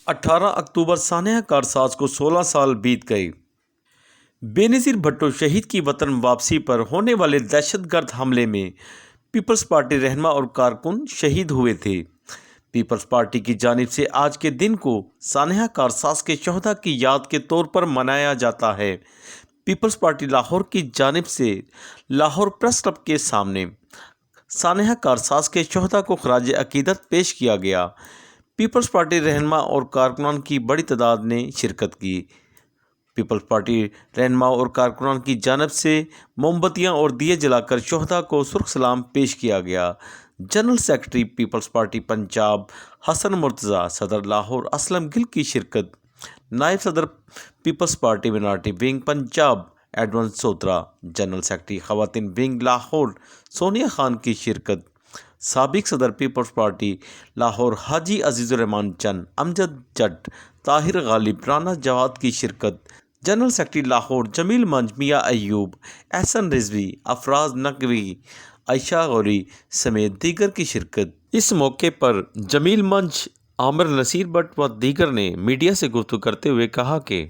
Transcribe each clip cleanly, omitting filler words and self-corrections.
18 अक्टूबर सानिया कारसाज को 16 साल बीत गए। बेनज़ीर भुट्टो शहीद की वतन वापसी पर होने वाले दहशतगर्द हमले में पीपल्स पार्टी रहनुमा और कारकुन शहीद हुए थे। पीपल्स पार्टी की जानिब से आज के दिन को सानिया कारसाज के शहदा की याद के तौर पर मनाया जाता है। पीपल्स पार्टी लाहौर की जानिब से लाहौर प्रेस क्लब के सामने सानिया कारसाज के शहदा को खराज अकीदत पेश किया गया। पीपल्स पार्टी रहनुमा और कारकुनान की बड़ी तादाद ने शिरकत की। पीपल्स पार्टी रहनुमा और कारकुनान की जानिब से मोमबत्तियां और दिए जलाकर शहदा को सुर्ख सलाम पेश किया गया। General secretary people's party Punjab Hasan Murtaza, सदर लाहौर असलम गिल की शिरकत, नायब सदर people's party minority wing Punjab Edwin Sotra, general secretary ख़वातीन विंग लाहौर सोनिया खान की शिरकत, साबिक सदर पीपल्स पार्टी लाहौर हाजी अजीज़ुर्रहमान चंद, अमजद जट, ताहिर गालिब, राना जवाद की शिरकत, जनरल सेक्रेटरी लाहौर जमील मंज, मियाँ अयूब, एहसन रिजवी, अफराज नकवी, आयशा गौरी समेत दीगर की शिरकत। इस मौके पर जमील मंज, आमिर नसीर भट्ट व दीगर ने मीडिया से गुफ्तगू करते हुए कहा कि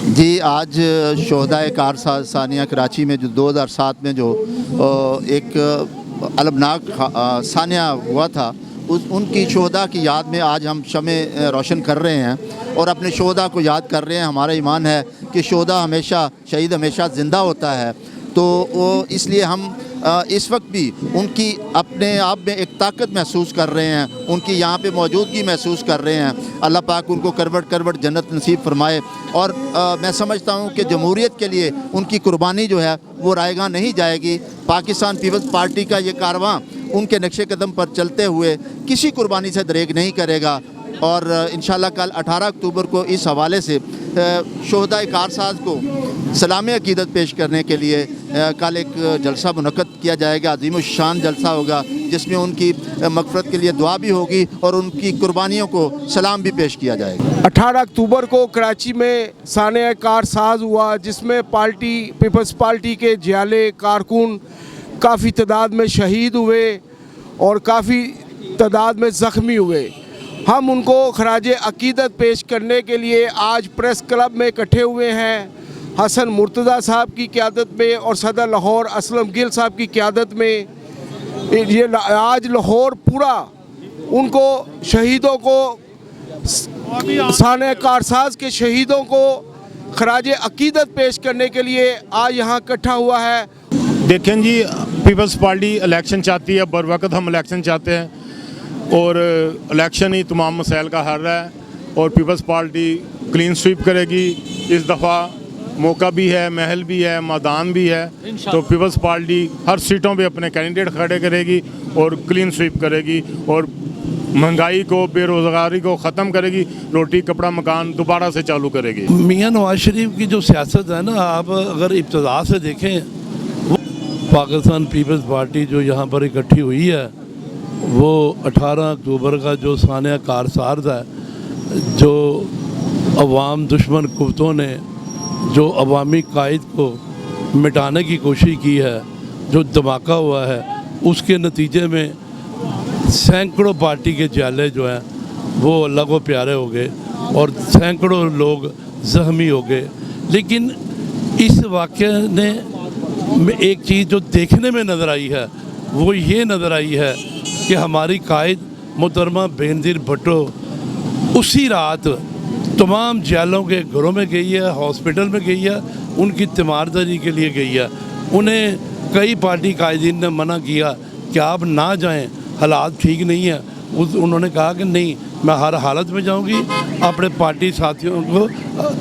जी, आज शोहदाए कारसाज सानिया कराची में जो 2007 में जो एक अलमनाक सानिया हुआ था, उनकी शोहदा की याद में आज हम शमे रोशन कर रहे हैं और अपने शोहदा को याद कर रहे हैं। हमारा ईमान है कि शोहदा हमेशा, शहीद हमेशा ज़िंदा होता है, तो वो इसलिए हम इस वक्त भी उनकी अपने आप में एक ताकत महसूस कर रहे हैं, उनकी यहाँ पे मौजूदगी महसूस कर रहे हैं। अल्लाह पाक उनको करवट करवट जन्नत नसीब फरमाए। और मैं समझता हूँ कि जमहूरियत के लिए उनकी कुर्बानी जो है वो रायगा नहीं जाएगी। पाकिस्तान पीपल्स पार्टी का ये कारवां उनके नक्शे कदम पर चलते हुए किसी कुर्बानी से दरेग नहीं करेगा। और इंशाल्लाह कल 18 अक्टूबर को इस हवाले से शोहदाए कारसाज को सलाम अकीदत पेश करने के लिए कल एक जलसा मुनक़्क़द किया जाएगा। अज़ीम शान जलसा होगा जिसमें उनकी मग़फ़िरत के लिए दुआ भी होगी और उनकी कुर्बानियों को सलाम भी पेश किया जाएगा। 18 अक्टूबर को कराची में सानिया कारसाज हुआ, जिसमें पीपल्स पार्टी के जियाले कारकुन काफ़ी तादाद में शहीद हुए और काफ़ी तादाद में ज़ख्मी हुए। हम उनको खराज अकीदत पेश करने के लिए आज प्रेस क्लब में इकट्ठे हुए हैं। हसन मुर्तज़ा साहब की क़यादत में और सदर लाहौर असलम गिल साहब की क़यादत में ये आज लाहौर पूरा उनको शहीदों को, सानिया कारसाज के शहीदों को खराज अकीदत पेश करने के लिए आज यहाँ इकट्ठा हुआ है। देखें जी, पीपल्स पार्टी इलेक्शन चाहती है, बर वक्त हम इलेक्शन चाहते हैं और इलेक्शन ही तमाम मसाइल का हल है और पीपल्स पार्टी क्लीन स्वीप करेगी। इस दफ़ा मौका भी है, महल भी है, मैदान भी है, तो पीपल्स पार्टी हर सीटों पे अपने कैंडिडेट खड़े करेगी और क्लीन स्वीप करेगी और महंगाई को, बेरोज़गारी को ख़त्म करेगी, रोटी कपड़ा मकान दोबारा से चालू करेगी। मियां नवाज शरीफ की जो सियासत है ना, आप अगर इब्तिदा से देखें, वो पाकिस्तान पीपल्स पार्टी जो यहाँ पर इकट्ठी हुई है, वो 18 अक्टूबर का जो सानिया कारसाज है, जो अवाम दुश्मन कुव्वतों ने जो अवामी कायद को मिटाने की कोशिश की है, जो धमाका हुआ है, उसके नतीजे में सैकड़ों पार्टी के जाले जो हैं वो अल्लाह को प्यारे हो गए और सैकड़ों लोग ज़ख्मी हो गए। लेकिन इस वाक़े ने एक चीज़ जो देखने में नज़र आई है वो ये नज़र आई है कि हमारी कायद मोहतरमा बेनज़ीर भुट्टो उसी रात तमाम जेलों के घरों में गई है, हॉस्पिटल में गई है, उनकी तीमारदारी के लिए गई है। उन्हें कई पार्टी कायदीन ने मना किया कि आप ना जाएं, हालात ठीक नहीं है। उन्होंने कहा कि नहीं, मैं हर हालत में जाऊंगी, अपने पार्टी साथियों को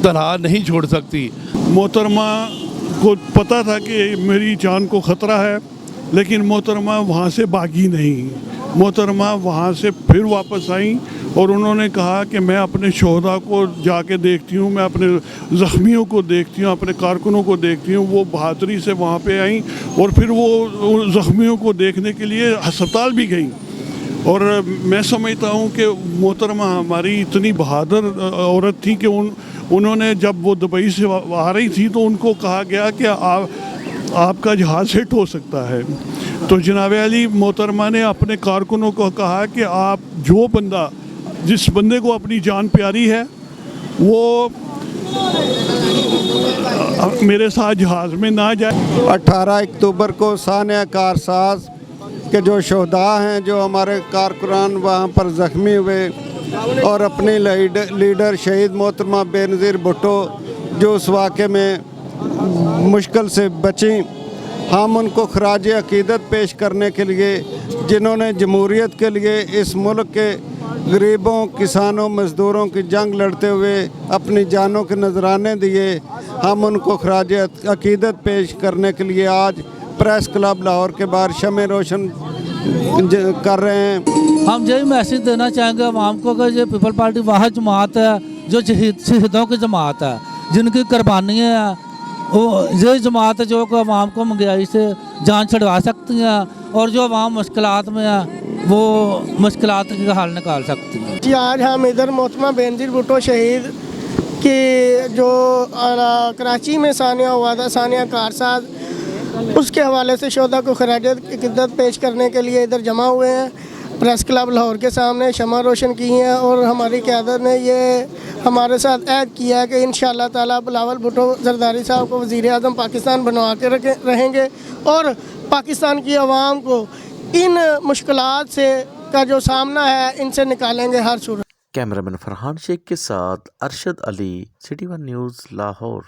तनहा नहीं छोड़ सकती। मोहतरमा को पता था कि मेरी जान को ख़तरा है, लेकिन मोहतरमा वहाँ से भागी नहीं। मोहतरमा वहाँ से फिर वापस आई और उन्होंने कहा कि मैं अपने शोहदा को जाके देखती हूँ, मैं अपने ज़ख्मियों को देखती हूँ, अपने कारकुनों को देखती हूँ। वो बहादुरी से वहाँ पे आई और फिर वो ज़ख्मियों को देखने के लिए अस्पताल भी गई। और मैं समझता हूँ कि मोहतरमा हमारी इतनी बहादुर औरत थी कि उन्होंने जब वो दुबई से आ रही थी तो उनको कहा गया कि आपका जहाज़ हिट हो सकता है। तो जनाब अली मोहतरमा ने अपने कारकुनों को कहा कि आप जो बंदा, जिस बंदे को अपनी जान प्यारी है, वो मेरे साथ जहाज़ में ना जाए। 18 अक्टूबर को सानिया कारसाज के जो शहदा हैं, जो हमारे कारकुनान वहाँ पर ज़ख्मी हुए और अपनी लीडर शहीद मोहतरमा बेनज़ीर भुट्टो जो उस वाक़े में मुश्किल से बची, हम उनको खराज अक़ीदत पेश करने के लिए, जिन्होंने जमहूरियत के लिए इस मुल्क के गरीबों, किसानों, मज़दूरों की जंग लड़ते हुए अपनी जानों के नजराने दिए, हम उनको खराज अक़ीदत पेश करने के लिए आज प्रेस क्लब लाहौर के बाहर शमे रोशन कर रहे हैं। हम यही मैसेज देना चाहेंगे आवाम को कि ये पीपल पार्टी वाह जमात है जो शहीदों की जमात है, जिनकी कुर्बानियाँ हैं, वो ये जमात है जो कि आवाम को महंगाई से जान छुड़वा सकती हैं और जो आवाम मुश्किलात में है वो मुश्किलात का हल निकाल सकती हैं। जी आज हम इधर मोहतरमा बेनज़ीर भुट्टो शहीद की जो कराची में सानिया हुआ था, सानिया कारसाज, उसके हवाले से शोधा को खराज अक़ीदत पेश करने के लिए इधर जमा हुए हैं। प्रेस क्लब लाहौर के सामने शमा रोशन की हैं और हमारी क़यादत ने ये हमारे साथ ऐद किया है कि इंशाअल्लाह ताला बिलावल भुट्टो ज़रदारी साहब को वज़ीर आज़म पाकिस्तान बनवा के रहेंगे और पाकिस्तान की आवाम को इन मुश्किलात से का जो सामना है इनसे निकालेंगे हर सूरत। कैमरामैन फरहान शेख के साथ Arshad Ali, city one news, Lahore.